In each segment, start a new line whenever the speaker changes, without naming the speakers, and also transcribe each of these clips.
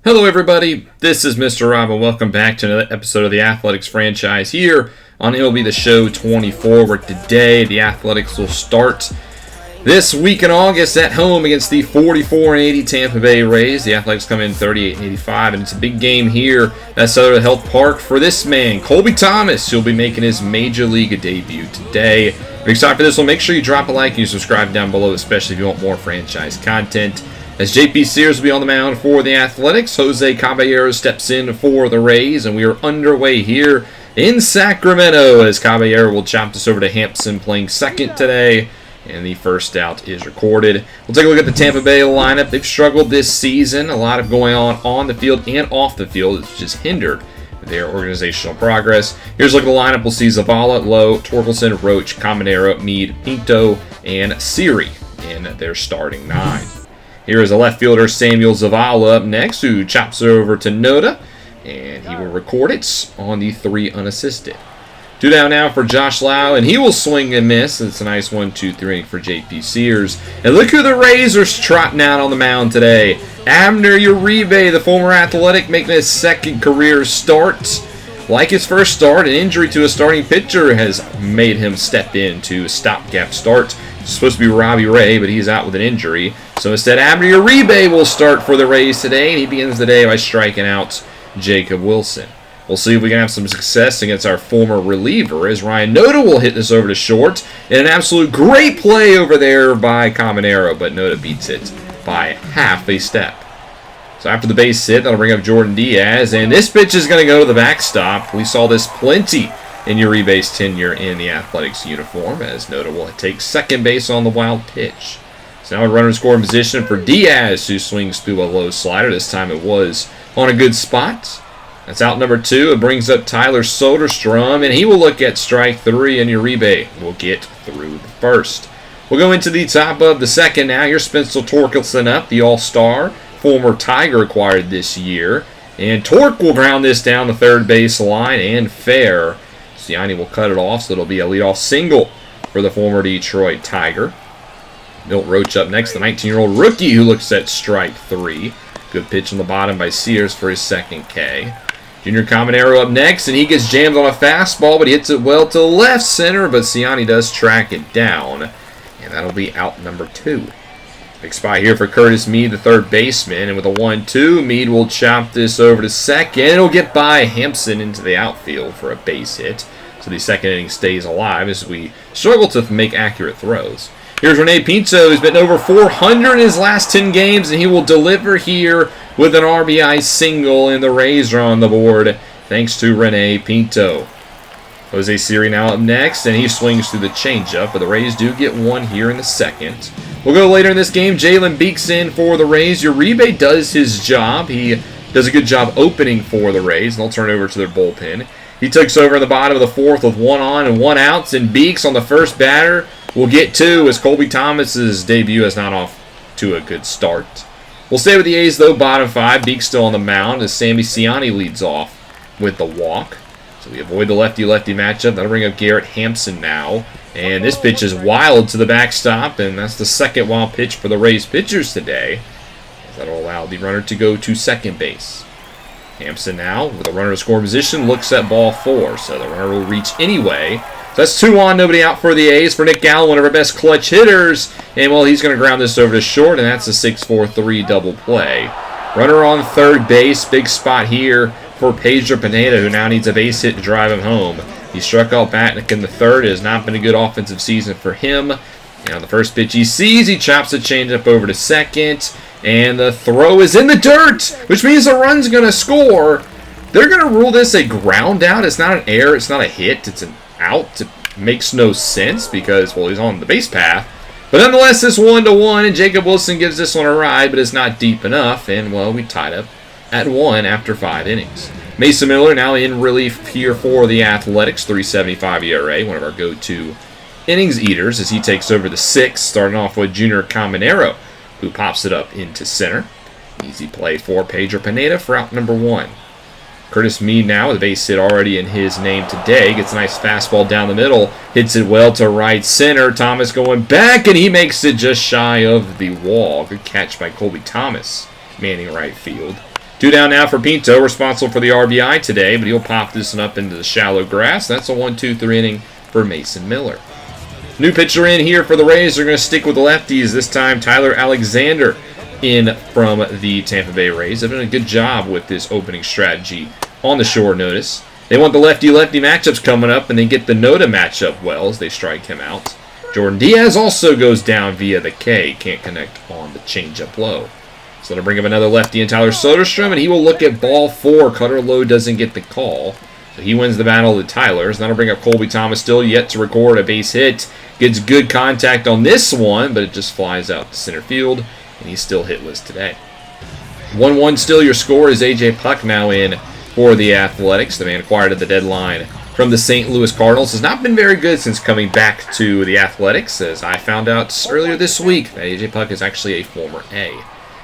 Hello everybody, this is Mr. Rob and welcome back to another episode of the Athletics franchise here on MLB The Show 24, where today the Athletics will start this week in August at home against the 44-80 Tampa Bay Rays. The Athletics come in 38-85, and it's a big game here at Southern Health Park for this man, Colby Thomas, who'll be making his Major League debut today. If you're excited for this one, make sure you drop a like and you subscribe down below, especially if you want more franchise content. As J.P. Sears will be on the mound for the Athletics, Jose Caballero steps in for the Rays, and we are underway here in Sacramento as Caballero will chop this over to Hampson playing second today, and the first out is recorded. We'll take a look at the Tampa Bay lineup. They've struggled this season. A lot of going on the field and off the field. It's just hindered their organizational progress. Here's a look at the lineup. We'll see Zavala, Lowe, Torkelson, Roach, Caminero, Meade, Pinto, and Siri in their starting nine. Here is a left fielder, Samuel Zavala, up next, who chops it over to Noda, and he will record it on the 3 unassisted. 2 down now for Josh Lau, and he will swing and miss. It's a nice 1-2-3 for J.P. Sears. And look who the Rays are trotting out on the mound today. Abner Uribe, the former Athletic, making his second career start. Like his first start, an injury to a starting pitcher has made him step into a stopgap start. It's supposed to be Robbie Ray, but he's out with an injury. So instead, Abner Uribe will start for the Rays today, and he begins the day by striking out Jacob Wilson. We'll see if we can have some success against our former reliever, as Ryan Noda will hit this over to short. And an absolute great play over there by Caminero, but Noda beats it by half a step. So after the base hit, that'll bring up Jordan Diaz, and this pitch is going to go to the backstop. We saw this plenty in Uribe's tenure in the Athletics uniform, as Noda will take second base on the wild pitch. So now a runner in scoring position for Diaz, who swings through a low slider. This time it was on a good spot. That's out number 2. It brings up Tyler Soderstrom, and he will look at strike 3, and Uribe will get through the first. We'll go into the top of the second now. Here's Spencer Torkelson up, the all-star, former Tiger acquired this year. And Torque will ground this down the third base line and fair. Ciani will cut it off, so it'll be a leadoff single for the former Detroit Tiger. Milt Roach up next, the 19-year-old rookie who looks at strike 3. Good pitch on the bottom by Sears for his second K. Junior Caminero up next, and he gets jammed on a fastball, but he hits it well to left center, but Ciani does track it down, and that'll be out number 2. Big spot here for Curtis Meade, the third baseman, and with a 1-2, Meade will chop this over to second. It'll get by Hampson into the outfield for a base hit, so the second inning stays alive as we struggle to make accurate throws. Here's Rene Pinto, who's been over 400 in his last 10 games, and he will deliver here with an RBI single, and the Rays are on the board thanks to Rene Pinto. Jose Siri now up next, and he swings through the changeup, but the Rays do get one here in the second. We'll go later in this game. Jalen Beeks in for the Rays. Uribe does his job. He does a good job opening for the Rays, and they'll turn over to their bullpen. He takes over in the bottom of the fourth with 1 on and 1 out, and Beeks on the first batter will get 2 as Colby Thomas's debut is not off to a good start. We'll stay with the A's, though, bottom 5. Beeks still on the mound as Sammy Ciani leads off with the walk. So we avoid the lefty-lefty matchup. That'll bring up Garrett Hampson now. And this pitch is wild to the backstop, and that's the second wild pitch for the Rays pitchers today. That'll allow the runner to go to second base. Hampson now, with a runner in scoring position, looks at ball 4, so the runner will reach anyway. So that's 2 on, nobody out for the A's. For Nick Gallen, one of our best clutch hitters, and well, he's going to ground this over to short, and that's a 6-4-3 double play. Runner on third base, big spot here for Pedro Pineda, who now needs a base hit to drive him home. He struck out Batnick in the third. It has not been a good offensive season for him. Now the first pitch he sees, he chops the changeup over to second. And the throw is in the dirt, which means the run's going to score. They're going to rule this a ground out. It's not an error. It's not a hit. It's an out. It makes no sense because, well, he's on the base path. But nonetheless, it's 1-1, and Jacob Wilson gives this one a ride, but it's not deep enough. And, well, we tied up at 1 after 5 innings. Mason Miller now in relief here for the Athletics, 3.75 ERA, one of our go-to innings eaters as he takes over the 6th, starting off with Junior Caminero, who pops it up into center. Easy play for Pedro Pineda for out number 1. Curtis Meade now with a base hit already in his name today. Gets a nice fastball down the middle. Hits it well to right center. Thomas going back, and he makes it just shy of the wall. Good catch by Colby Thomas, manning right field. Two down now for Pinto, responsible for the RBI today, but he'll pop this one up into the shallow grass. That's a 1-2-3 inning for Mason Miller. New pitcher in here for the Rays. They're going to stick with the lefties. This time, Tyler Alexander in from the Tampa Bay Rays. They've done a good job with this opening strategy on the short notice. They want the lefty-lefty matchups coming up, and they get the Noda matchup well as they strike him out. Jordan Diaz also goes down via the K. Can't connect on the changeup low. So they'll bring up another lefty in Tyler Soderstrom, and he will look at ball 4. Cutter low doesn't get the call. So he wins the battle to Tyler's. And that'll bring up Colby Thomas, still yet to record a base hit. Gets good contact on this one, but it just flies out to center field, and he's still hitless today. 1-1 still your score is A.J. Puck now in for the Athletics. The man acquired at the deadline from the St. Louis Cardinals has not been very good since coming back to the Athletics, as I found out earlier this week that A.J. Puck is actually a former A.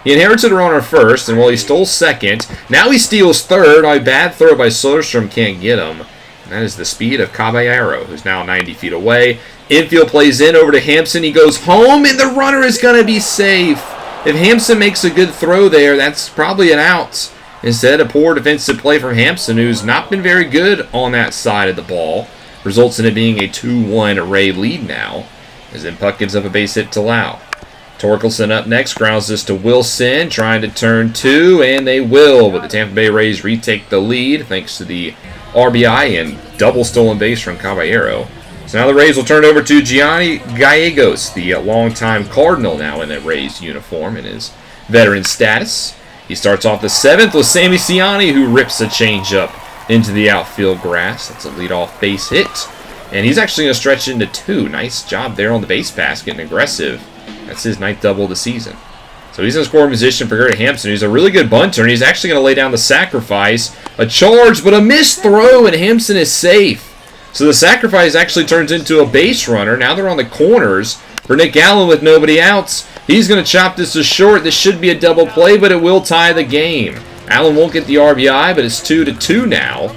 He inherited a runner first, and while he stole second, now he steals third. A bad throw by Soderstrom can't get him. And that is the speed of Caballero, who's now 90 feet away. Infield plays in over to Hampson. He goes home, and the runner is going to be safe. If Hampson makes a good throw there, that's probably an out. Instead, a poor defensive play from Hampson, who's not been very good on that side of the ball, results in it being a 2-1 Ray lead now, as then Puck gives up a base hit to Lau. Torkelson up next, grounds this to Wilson, trying to turn two, and they will, but the Tampa Bay Rays retake the lead thanks to the RBI and double stolen base from Caballero. So now the Rays will turn over to Gianni Gallegos, the longtime Cardinal now in that Rays uniform in his veteran status. He starts off the 7th with Sammy Ciani, who rips a changeup into the outfield grass. That's a leadoff base hit. And he's actually going to stretch into 2. Nice job there on the base pass, getting aggressive. That's his 9th double of the season. So he's in scoring position for Garrett Hampson, who's a really good bunter, and he's actually going to lay down the sacrifice. A charge, but a missed throw, and Hampson is safe. So the sacrifice actually turns into a base runner. Now they're on the corners for Nick Allen with nobody out. He's going to chop this to short. This should be a double play, but it will tie the game. Allen won't get the RBI, but it's 2-2 now.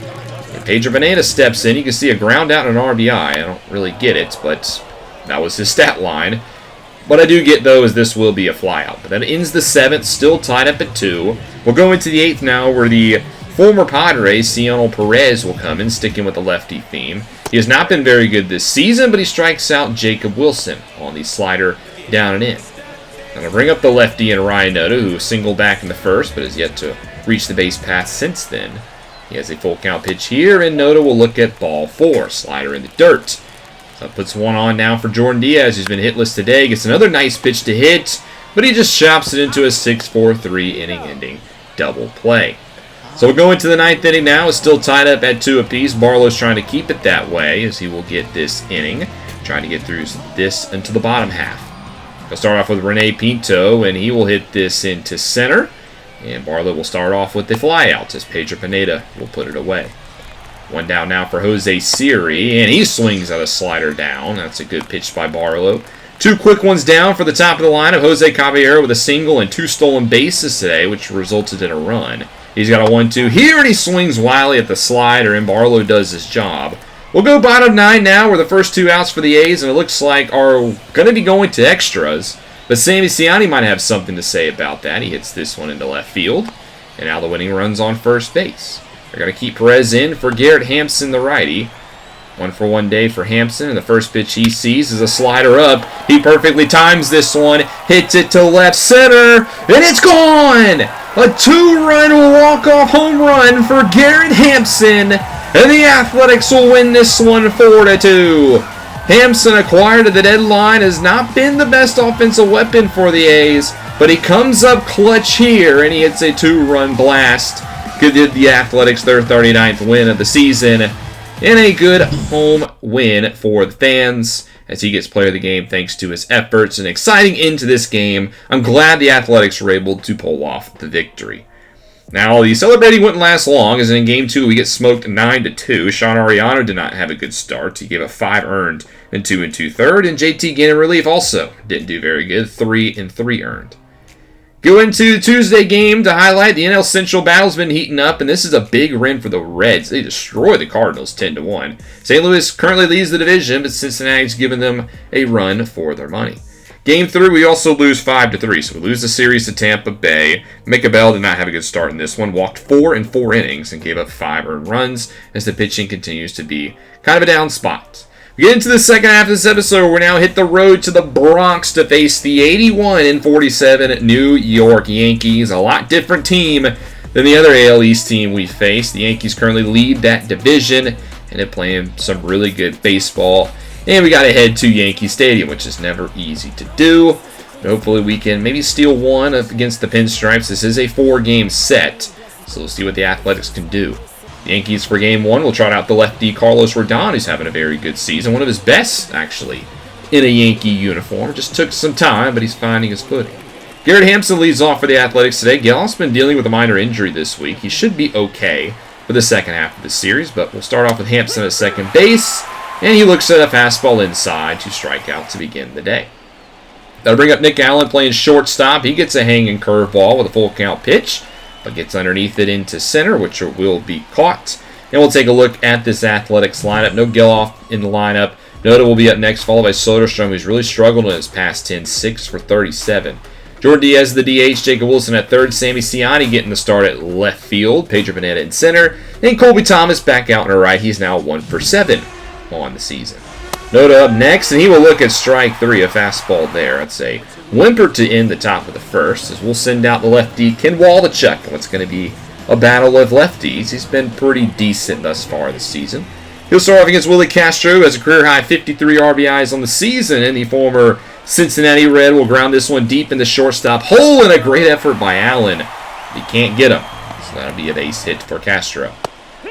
And Pedro Pineda steps in. You can see a ground out and an RBI. I don't really get it, but that was his stat line. What I do get, though, is this will be a flyout. But that ends the 7th, still tied up at 2. We'll go into the 8th now, where the former Padre, Cionel Perez, will come in, sticking with the lefty theme. He has not been very good this season, but he strikes out Jacob Wilson on the slider down and in. Now to bring up the lefty and Ryan Noda, who singled back in the first, but has yet to reach the base path since then. He has a full count pitch here, and Noda will look at ball 4, slider in the dirt. So puts one on now for Jordan Diaz, who's been hitless today. Gets another nice pitch to hit, but he just chops it into a 6-4-3 inning-ending double play. So we'll go into the 9th inning now. It's still tied up at 2 apiece. Barlow's trying to keep it that way as he will get this inning, trying to get through this into the bottom half. He'll start off with Rene Pinto, and he will hit this into center. And Barlow will start off with the flyout as Pedro Pineda will put it away. One down now for Jose Siri, and he swings at a slider down. That's a good pitch by Barlow. 2 quick ones down for the top of the lineup. Jose Caballero with a single and 2 stolen bases today, which resulted in a run. He's got a 1-2 here, and he swings wildly at the slider, and Barlow does his job. We'll go bottom 9 now, where the first 2 outs for the A's, and it looks like are going to be going to extras. But Sammy Ciani might have something to say about that. He hits this one into left field, and now the winning run's on first base. They're going to keep Perez in for Garrett Hampson, the righty. 1-for-1 day for Hampson, and the first pitch he sees is a slider up. He perfectly times this one, hits it to left center, and it's gone! A 2-run walk-off home run for Garrett Hampson, and the Athletics will win this one 4-2. Hampson, acquired at the deadline, has not been the best offensive weapon for the A's, but he comes up clutch here, and he hits a 2-run blast. Give the Athletics their 39th win of the season, and a good home win for the fans as he gets player of the game thanks to his efforts. An exciting end to this game. I'm glad the Athletics were able to pull off the victory. Now, the celebrating wouldn't last long, as in Game 2 we get smoked 9-2. Sean Ariano did not have a good start. He gave up 5 earned and 2 2/3, and JT Ginn in relief also didn't do very good, 3 3 earned. Go into the Tuesday game to highlight the NL Central battle's been heating up, and this is a big win for the Reds. They destroy the Cardinals 10-1. St. Louis currently leads the division, but Cincinnati's given them a run for their money. Game 3, we also lose 5-3, so we lose the series to Tampa Bay. Micah Bell did not have a good start in this one, walked 4 in 4 innings and gave up 5 earned runs as the pitching continues to be kind of a down spot. We get into the second half of this episode. We now hit the road to the Bronx to face the 81-47 New York Yankees. A lot different team than the other AL East team we faced. The Yankees currently lead that division, and they're playing some really good baseball. And we got to head to Yankee Stadium, which is never easy to do. But hopefully we can maybe steal one against the Pinstripes. This is a 4-game set, so we'll see what the Athletics can do. The Yankees for Game 1 will trot out the lefty Carlos Rodon, who's having a very good season. One of his best, actually, in a Yankee uniform. Just took some time, but he's finding his footing. Garrett Hampson leads off for the Athletics today. Gall's been dealing with a minor injury this week. He should be okay for the second half of the series, but we'll start off with Hampson at second base. And he looks at a fastball inside to strike out to begin the day. That'll bring up Nick Allen playing shortstop. He gets a hanging curveball with a full count pitch, but gets underneath it into center, which will be caught. And we'll take a look at this Athletics lineup. No Geloff in the lineup. Noda will be up next, followed by Soderstrom, who's really struggled in his past 10, 6 for 37. Jordan Diaz the DH, Jacob Wilson at third, Sammy Ciani getting the start at left field, Pedro Pineda in center, and Colby Thomas back out in the right. He's now 1 for 7 on the season. Noda up next, and he will look at strike 3, a fastball there. That's a whimper to end the top of the first, as we'll send out the lefty Ken Waldichuk in what's going to be a battle of lefties. He's been pretty decent thus far this season. He'll start off against Willie Castro, who has a career-high 53 RBIs on the season, and the former Cincinnati Red will ground this one deep in the shortstop hole, and a great effort by Allen. He can't get him, so that'll be a base hit for Castro.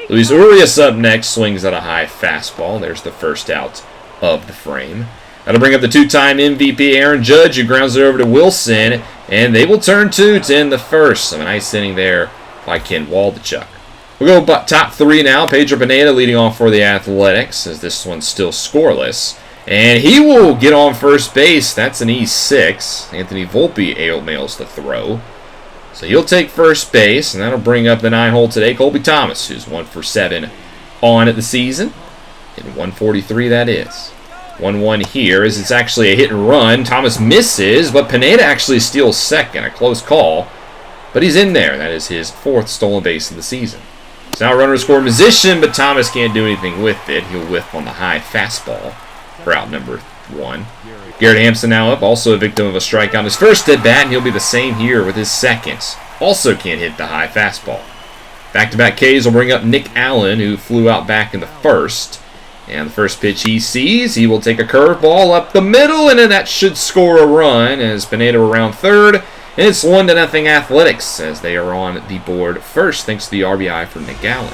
Luis Urias up next, swings at a high fastball. There's the first out of the frame. That'll bring up the two-time MVP Aaron Judge, who grounds it over to Wilson, and they will turn to end the first. So a nice inning there by Ken Waldichuk. We'll go top 3 now. Pedro Pineda leading off for the Athletics, as this one's still scoreless. And he will get on first base. That's an E6. Anthony Volpe mails the throw. So he'll take first base, and that'll bring up the 9-hole today, Colby Thomas, who's 1 for 7 on at the season. Hitting 143, that is. 1-1 here, as it's actually a hit and run. Thomas misses, but Pineda actually steals second. A close call, but he's in there. That is his 4th stolen base of the season. So now runner score position, but Thomas can't do anything with it. He'll whiff on the high fastball for out number 1. Garrett Hampson now up, also a victim of a strikeout on his first at-bat, and he'll be the same here with his second. Also can't hit the high fastball. Back-to-back Ks will bring up Nick Allen, who flew out back in the first. And the first pitch he sees, he will take a curveball up the middle, and that should score a run as Pineda around third. And it's 1-0 Athletics as they are on the board first, thanks to the RBI from Nick Allen.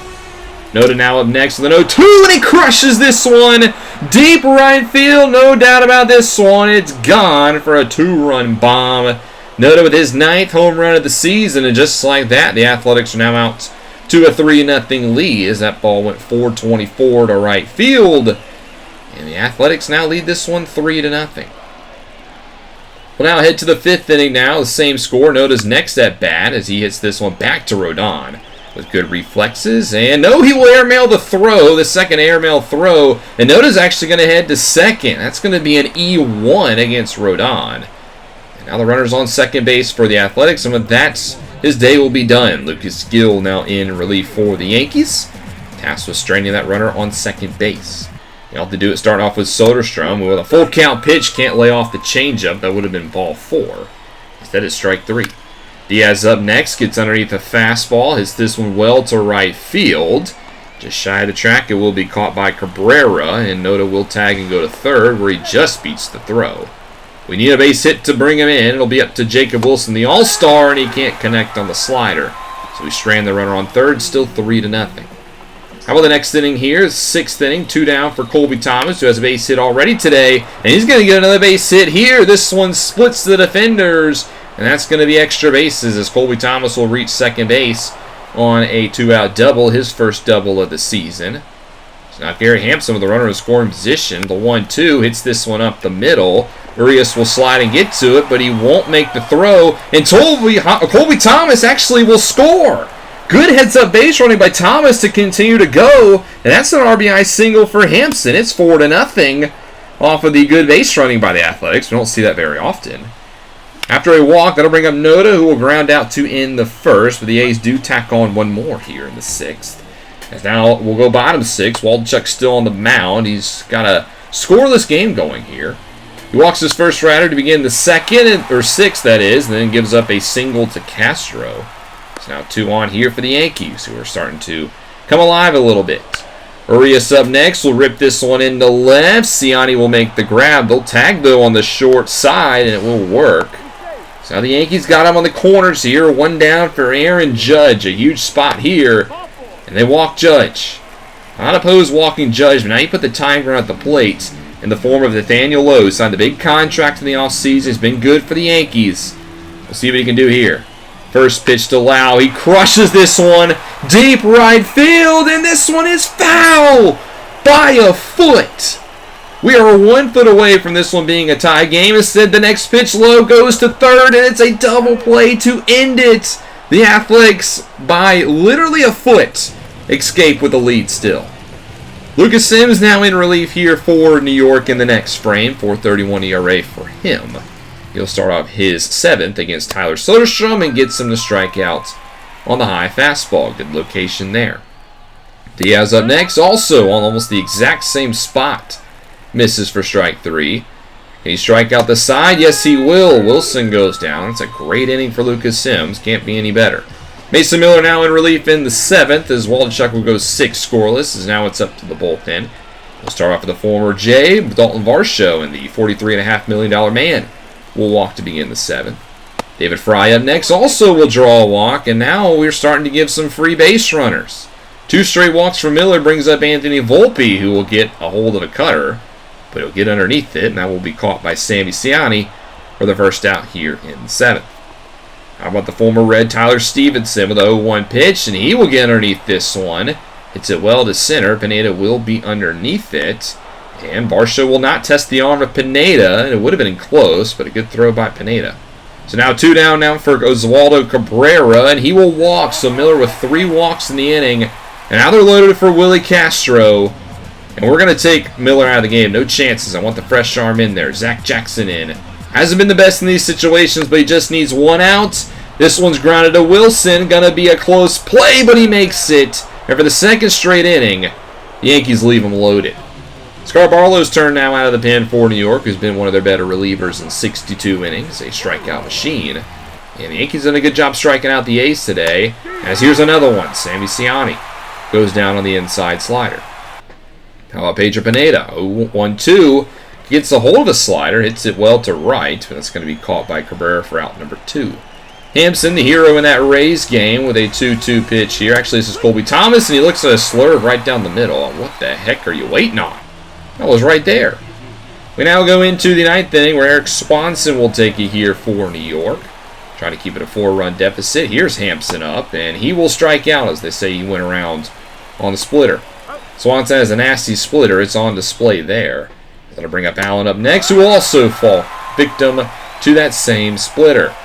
Noda now up next with an 0-2, and he crushes this one. Deep right field, no doubt about this one. It's gone for a 2-run bomb. Noda with his 9th home run of the season, and just like that, the Athletics are now out to a 3-0 lead as that ball went 424 to right field. And the Athletics now lead this one 3-0. We'll now head to the 5th inning now, the same score. Noda's next at bat as he hits this one back to Rodon with good reflexes. And no, he will airmail the throw, the second airmail throw. And Noda's actually going to head to second. That's going to be an E1 against Rodon. And now the runner's on second base for the Athletics, and with that, his day will be done. Lucas Gill now in relief for the Yankees. Tasked with straining that runner on second base. You'll have to do it starting off with Soderstrom, who with a full count pitch can't lay off the changeup. That would have been ball 4. Instead, it's strike 3. Diaz up next, gets underneath a fastball, hits this one well to right field. Just shy of the track, it will be caught by Cabrera, and Noda will tag and go to third, where he just beats the throw. We need a base hit to bring him in. It'll be up to Jacob Wilson, the all-star, and he can't connect on the slider. So we strand the runner on third, still 3-0. How about the next inning here? 6th inning, 2 down for Colby Thomas, who has a base hit already today. And he's going to get another base hit here. This one splits the defenders, and that's going to be extra bases as Colby Thomas will reach second base on a 2-out double, his first double of the season. So now Garrett Hampson with the runner in scoring position. The 1-2 hits this one up the middle. Urias will slide and get to it, but he won't make the throw. And Colby Thomas actually will score. Good heads-up base running by Thomas to continue to go. And that's an RBI single for Hampson. It's 4-0. off of the good base running by the Athletics. We don't see that very often. After a walk, that'll bring up Noda, who will ground out to end the first, but the A's do tack on one more here in the sixth. As now we'll go bottom six. Waldichuk's still on the mound. He's got a scoreless game going here. He walks his first rider to begin the second, or sixth that is, and then gives up a single to Castro. So now 2 on here for the Yankees, who are starting to come alive a little bit. Urias up next. We'll rip this one into left. Ciani will make the grab. They'll tag, though, on the short side, and it will work. So now the Yankees got him on the corners here. 1 down for Aaron Judge. A huge spot here. And they walk Judge. Not opposed walking Judge, but now you put the time ground at the plate in the form of Nathaniel Lowe. Signed a big contract in the offseason. He's been good for the Yankees. We'll see what he can do here. First pitch to Lau. He crushes this one. Deep right field. And this one is foul by a foot. We are 1 foot away from this one being a tie game. Instead, the next pitch, Lowe goes to third, and it's a double play to end it. The Athletics, by literally a foot, escape with the lead still. Lucas Sims now in relief here for New York in the next frame. 4.31 ERA for him. He'll start off his 7th against Tyler Soderstrom and gets him to strike out on the high fastball. Good location there. Diaz up next, also on almost the exact same spot. Misses for strike 3. Can he strike out the side? Yes, he will. Wilson goes down. It's a great inning for Lucas Sims. Can't be any better. Mason Miller now in relief in the 7th as Waldichuk will go 6 scoreless, as now it's up to the bullpen. We'll start off with the former Jay, Dalton Varsho, and the $43.5 million man will walk to begin the 7th. David Fry up next also will draw a walk, and now we're starting to give some free base runners. 2 straight walks from Miller brings up Anthony Volpe, who will get a hold of a cutter, but he'll get underneath it, and that will be caught by Sammy Ciani for the first out here in the 7th. How about the former Red Tyler Stevenson with a 0-1 pitch, and he will get underneath this one. Hits it well to center. Pineda will be underneath it, and Varsho will not test the arm of Pineda, and it would have been close, but a good throw by Pineda. So now 2 down now for Oswaldo Cabrera, and he will walk. So Miller with 3 walks in the inning, and now they're loaded for Willie Castro. And we're going to take Miller out of the game. No chances. I want the fresh arm in there. Zach Jackson in. Hasn't been the best in these situations, but he just needs 1 out. This one's grounded to Wilson. Going to be a close play, but he makes it. And for the 2nd straight inning, the Yankees leave him loaded. Scar Barlow's turn now out of the pen for New York, who's been one of their better relievers in 62 innings. A strikeout machine. And the Yankees done a good job striking out the ace today. As here's another one. Sammy Ciani goes down on the inside slider. How about Pedro Pineda? 0-1-2. Gets a hold of a slider. Hits it well to right. But that's going to be caught by Cabrera for out number 2. Hampson, the hero in that Rays game, with a 2-2 pitch here. Actually, this is Colby Thomas, and he looks at a slurve right down the middle. What the heck are you waiting on? That was right there. We now go into the 9th inning, where Eric Swanson will take it here for New York. Trying to keep it a 4-run deficit. Here's Hampson up, and he will strike out, as they say he went around on the splitter. Swanson has a nasty splitter. It's on display there. That'll bring up Allen up next, who will also fall victim to that same splitter.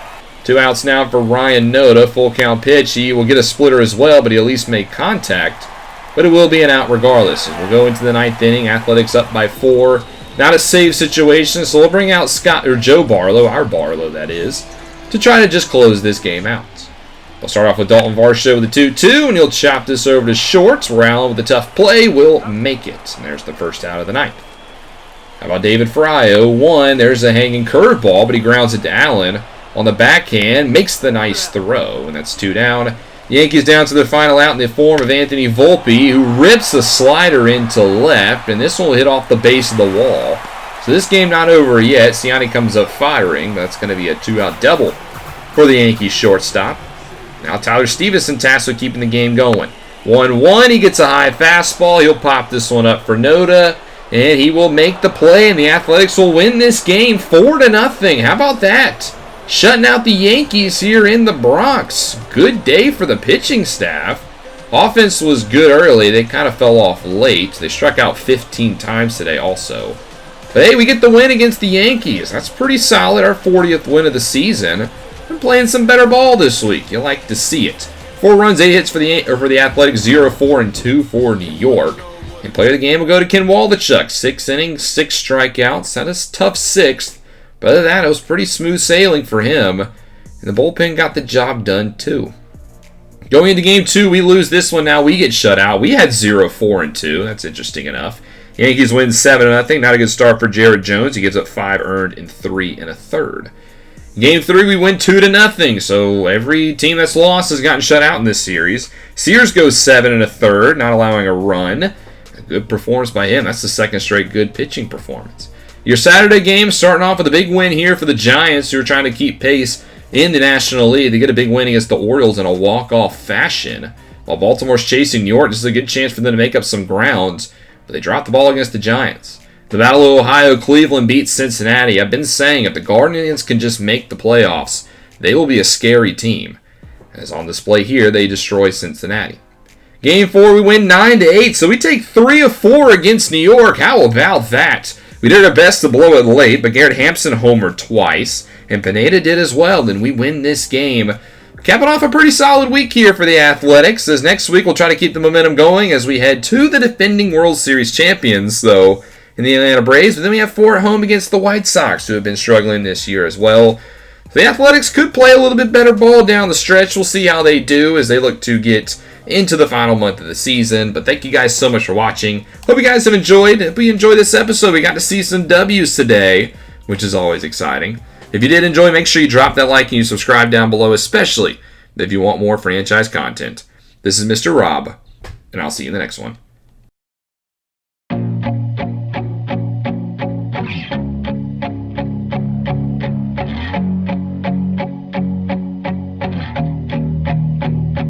2 outs now for Ryan Noda. Full count pitch. He will get a splitter as well, but he'll at least make contact. But it will be an out regardless. As we'll go into the 9th inning. Athletics up by 4. Not a save situation, so we'll bring out Joe Barlow, our Barlow that is, to try to just close this game out. We'll start off with Dalton Varsho with a 2-2, and he'll chop this over to short. Allen with a tough play will make it. And there's the first out of the 9th. How about David Fry? 0-1. There's a hanging curveball, but he grounds it to Allen on the backhand. Makes the nice throw, and that's 2 down. The Yankees down to their final out in the form of Anthony Volpe, who rips a slider into left, and this one will hit off the base of the wall. So this game not over yet. Ciani comes up firing. That's going to be a 2-out double for the Yankees shortstop. Now Tyler Stevenson tasked with keeping the game going. 1-1, he gets a high fastball. He'll pop this one up for Noda, and he will make the play, and the Athletics will win this game 4-0. How about that? Shutting out the Yankees here in the Bronx. Good day for the pitching staff. Offense was good early. They kind of fell off late. They struck out 15 times today also. But hey, we get the win against the Yankees. That's pretty solid. Our 40th win of the season. Been playing some better ball this week. You like to see it. 4 runs, 8 hits for the Athletics, 0-4-2 for New York. And player of the game will go to Ken Waldachuk. 6 innings, 6 strikeouts. That is tough 6th. But other than that, it was pretty smooth sailing for him. And the bullpen got the job done too. Going into game 2, we lose this one now. We get shut out. We had 0-4-2. That's interesting enough. Yankees win 7-0. Not a good start for Jared Jones. He gives up 5 earned in 3 1/3. Game 3, we win 2-0. So every team that's lost has gotten shut out in this series. Sears goes 7 1/3, not allowing a run. A good performance by him. That's the second straight good pitching performance. Your Saturday game starting off with a big win here for the Giants, who are trying to keep pace in the National League. They get a big win against the Orioles in a walk-off fashion. While Baltimore's chasing New York, this is a good chance for them to make up some grounds. But they dropped the ball against the Giants. The Battle of Ohio, Cleveland beats Cincinnati. I've been saying if the Guardians can just make the playoffs, they will be a scary team. As on display here, they destroy Cincinnati. Game 4, we win 9-8, so we take 3 of 4 against New York. How about that? We did our best to blow it late, but Garrett Hampson homered twice, and Pineda did as well. Then we win this game. Capping off a pretty solid week here for the Athletics, as next week we'll try to keep the momentum going as we head to the defending World Series champions, though, in the Atlanta Braves. But then we have 4 at home against the White Sox, who have been struggling this year as well. The Athletics could play a little bit better ball down the stretch. We'll see how they do as they look to get into the final month of the season. But thank you guys so much for watching. Hope you guys have enjoyed. If you enjoyed this episode, we got to see some W's today, which is always exciting. If you did enjoy, make sure you drop that like and you subscribe down below, especially if you want more franchise content. This is Mr. Rob, and I'll see you in the next one.